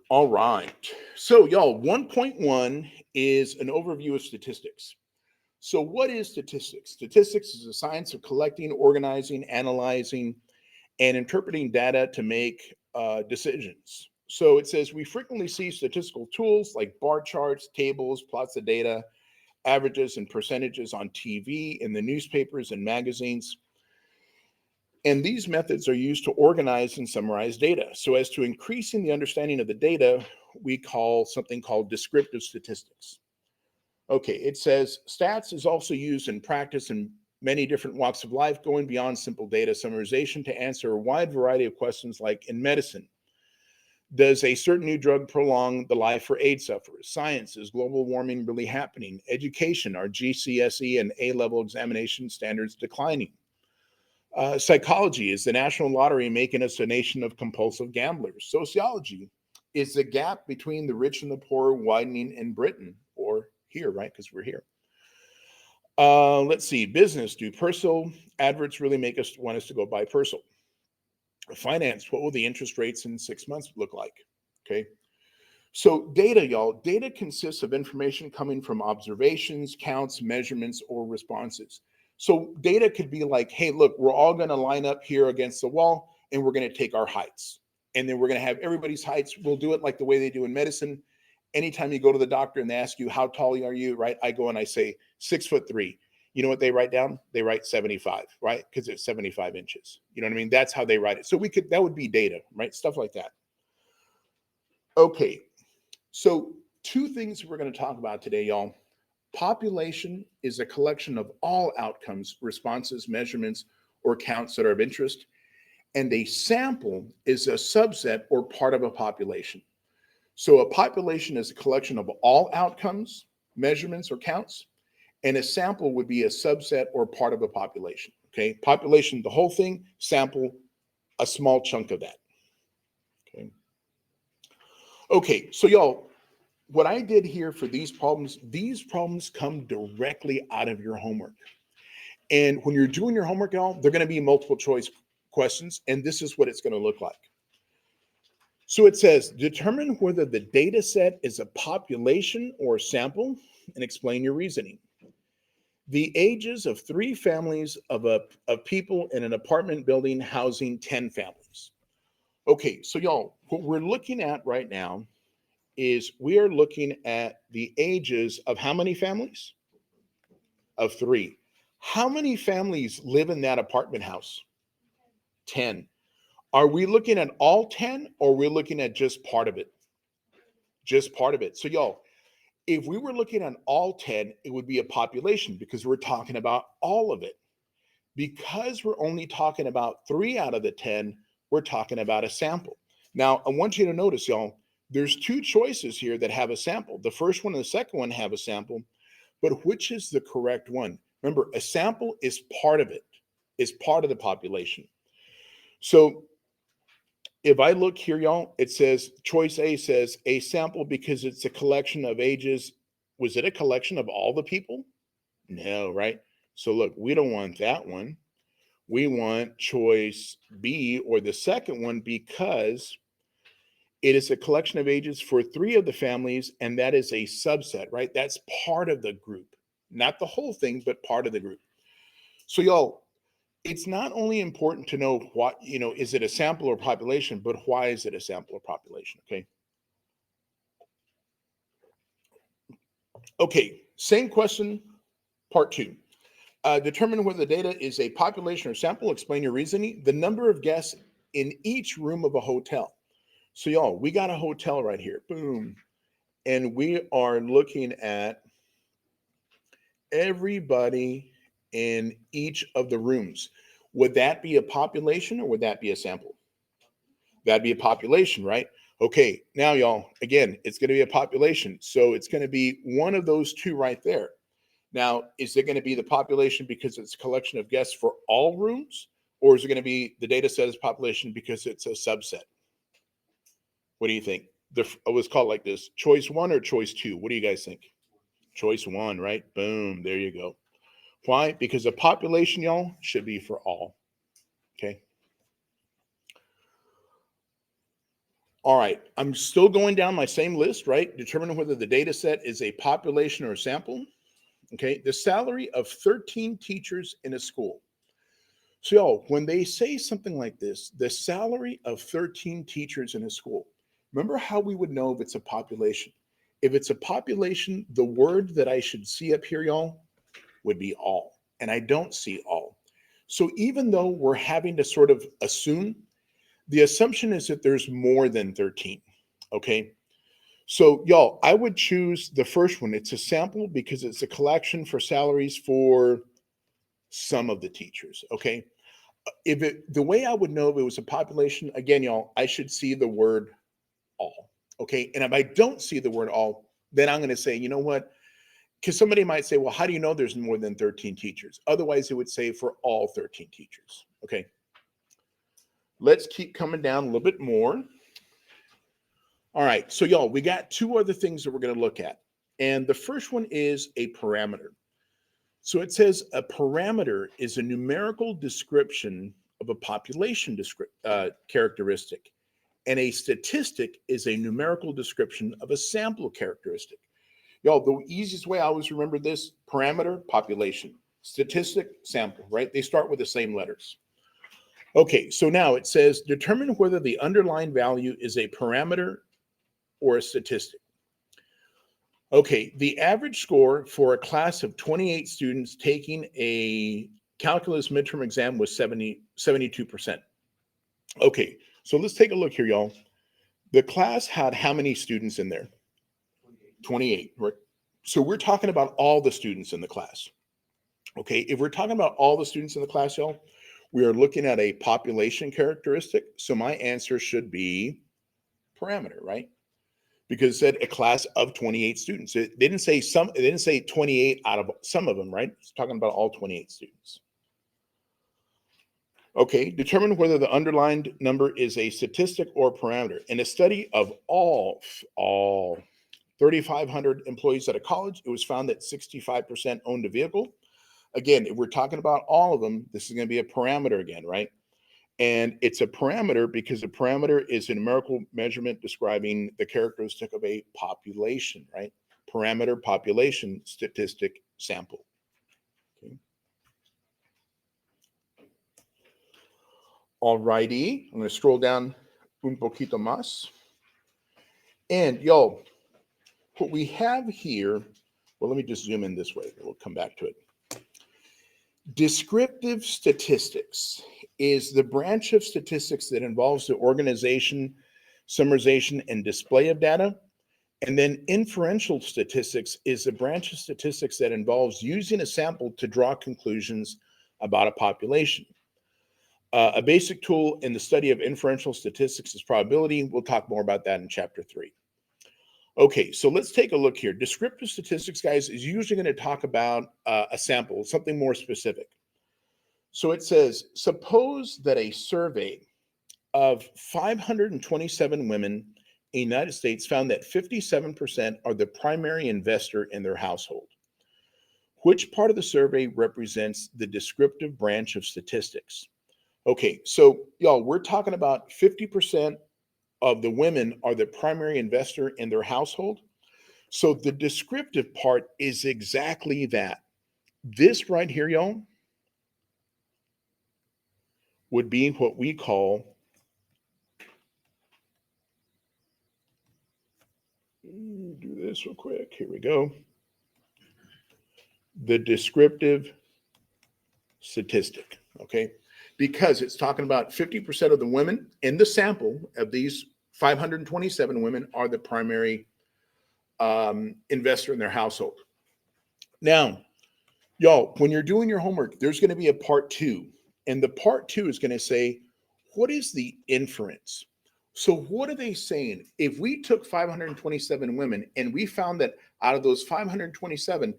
All right. So, y'all, 1.1 is an overview of statistics. So, what is statistics? Statistics is the science of collecting, organizing, analyzing, and interpreting data to make decisions. So, it says we frequently see statistical tools like bar charts, tables, plots of data, averages, and percentages on TV, in the newspapers and magazines. And these methods are used to organize and summarize data. So, as to increasing the understanding of the data, we call something called descriptive statistics. Okay, it says stats is also used in practice in many different walks of life, going beyond simple data summarization to answer a wide variety of questions like in medicine. Does a certain new drug prolong the life for AIDS sufferers? Science, is global warming really happening? Education, are GCSE and A level examination standards declining? Psychology, is the national lottery making us a nation of compulsive gamblers? Sociology, is the gap between the rich and the poor widening in Britain or here, right? Because we're here. Let's see. Business, do personal adverts really make us want us to go buy personal? Finance, what will the interest rates in 6 months look like? Okay. So, data, y'all, data consists of information coming from observations, counts, measurements, or responses. So, data could be like, hey, look, we're all going to line up here against the wall and we're going to take our heights. And then we're going to have everybody's heights. We'll do it like the way they do in medicine. Anytime you go to the doctor and they ask you, how tall are you, right? I go and I say 6'3". You know what they write down? They write 75, right? Because it's 75 inches. You know what I mean? That's how they write it. So, that would be data, right? Stuff like that. Okay, so, two things we're going to talk about today, y'all. Population is a collection of all outcomes, responses, measurements, or counts that are of interest. And a sample is a subset or part of a population. So, a population is a collection of all outcomes, measurements, or counts. And a sample would be a subset or part of a population. Okay, population, the whole thing, sample, a small chunk of that. Okay. Okay, so y'all, what I did here for these problems come directly out of your homework. And when you're doing your homework, y'all, they're going to be multiple choice questions, and this is what it's going to look like. So it says, determine whether the data set is a population or a sample and explain your reasoning. The ages of 3 families of people in an apartment building housing 10 families. Okay, so y'all, what we're looking at right now is we are looking at the ages of how many families? Of 3. How many families live in that apartment house? 10. Are we looking at all 10 or are we looking at just part of it? Just part of it. So, y'all, if we were looking at all 10, it would be a population because we're talking about all of it. Because we're only talking about 3 out of the 10, we're talking about a sample. Now, I want you to notice, y'all, there's 2 choices here that have a sample. The first one and the second one have a sample, but which is the correct one? Remember, a sample is part of it, is part of the population. So if I look here, y'all, it says choice A says a sample because it's a collection of ages. Was it a collection of all the people? No, right? So look, we don't want that one. We want choice B or the second one because it is a collection of ages for 3 of the families, and that is a subset, right? That's part of the group, not the whole thing, but part of the group. So, y'all, it's not only important to know what, is it a sample or population, but why is it a sample or population? Okay. Okay. Same question, part 2. Determine whether the data is a population or sample. Explain your reasoning. The number of guests in each room of a hotel. So, y'all, we got a hotel right here. Boom. And we are looking at everybody in each of the rooms. Would that be a population or would that be a sample? That'd be a population, right? Okay, now, y'all, again, it's going to be a population. So it's going to be one of those 2 right there. Now, is it going to be the population because it's a collection of guests for all rooms? Or is it going to be the data set is population because it's a subset? What do you think? It was called like this, choice 1 or choice 2? What do you guys think? Choice 1, right? Boom, there you go. Why? Because the population, y'all, should be for all. Okay. All right, I'm still going down my same list, right? Determine whether the data set is a population or a sample. Okay, the salary of 13 teachers in a school. So, y'all, when they say something like this, the salary of 13 teachers in a school, remember how we would know if it's a population? If it's a population, the word that I should see up here, y'all, would be all. And I don't see all. So, even though we're having to sort of assume, the assumption is that there's more than 13. Okay. So, y'all, I would choose the first one. It's a sample because it's a collection for salaries for some of the teachers. Okay. If it, the way I would know if it was a population, again, y'all, I should see the word all. Okay. And if I don't see the word all, then I'm going to say, you know what? Because somebody might say, well, how do you know there's more than 13 teachers? Otherwise, it would say for all 13 teachers. Okay. Let's keep coming down a little bit more. All right. So, y'all, we got two other things that we're going to look at. And the first one is a parameter. So it says a parameter is a numerical description of a population characteristic, and a statistic is a numerical description of a sample characteristic. Y'all, the easiest way I always remember this: parameter, population; statistic, sample, right? They start with the same letters. Okay, so now it says determine whether the underlying value is a parameter or a statistic. Okay, the average score for a class of 28 students taking a calculus midterm exam was 72%. Okay, so let's take a look here, y'all. The class had how many students in there? 28, right? So we're talking about all the students in the class. Okay, if we're talking about all the students in the class, y'all, we are looking at a population characteristic. So my answer should be parameter, right? Because it said a class of 28 students. It didn't say some, it didn't say 28 out of some of them, right? It's talking about all 28 students. Okay, determine whether the underlined number is a statistic or parameter. In a study of all 3,500 employees at a college, it was found that 65% owned a vehicle. Again, if we're talking about all of them, this is going to be a parameter again, right? And it's a parameter because a parameter is a numerical measurement describing the characteristic of a population, right? Parameter, population, statistic, sample. Okay. All righty. I'm going to scroll down un poquito más. And y'all, what we have here, well, let me just zoom in this way. We'll come back to it. Descriptive statistics is the branch of statistics that involves the organization, summarization, and display of data. And then inferential statistics is a branch of statistics that involves using a sample to draw conclusions about a population. A basic tool in the study of inferential statistics is probability. We'll talk more about that in chapter 3. Okay, so let's take a look here. Descriptive statistics, guys, is usually going to talk about a sample, something more specific. So it says, suppose that a survey of 527 women in the United States found that 57% are the primary investor in their household. Which part of the survey represents the descriptive branch of statistics? Okay, so y'all, we're talking about 50% of the women are the primary investor in their household. So the descriptive part is exactly that. This right here, y'all, would be what we call, do this real quick. Here we go. The descriptive statistic, okay? Because it's talking about 50% of the women in the sample of these 527 women are the primary investor in their household. Now, y'all, when you're doing your homework, there's going to be a part 2. And the part 2 is going to say, what is the inference? So what are they saying? If we took 527 women and we found that out of those 527,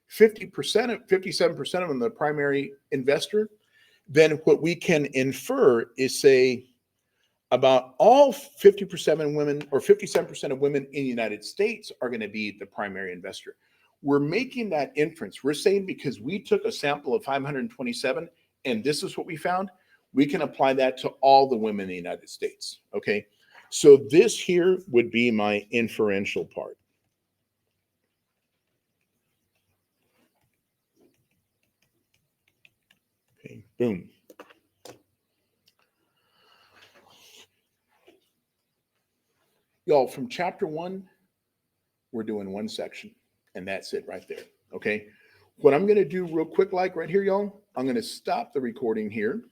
57% of them the primary investor, then what we can infer is say about all 50% women or 57% of women in the United States are going to be the primary investor. We're making that inference. We're saying because we took a sample of 527 and this is what we found, we can apply that to all the women in the United States. Okay. So this here would be my inferential part. Okay, boom. Y'all, from chapter 1, we're doing one section, and that's it right there. Okay. What I'm going to do real quick, like right here, y'all, I'm going to stop the recording here.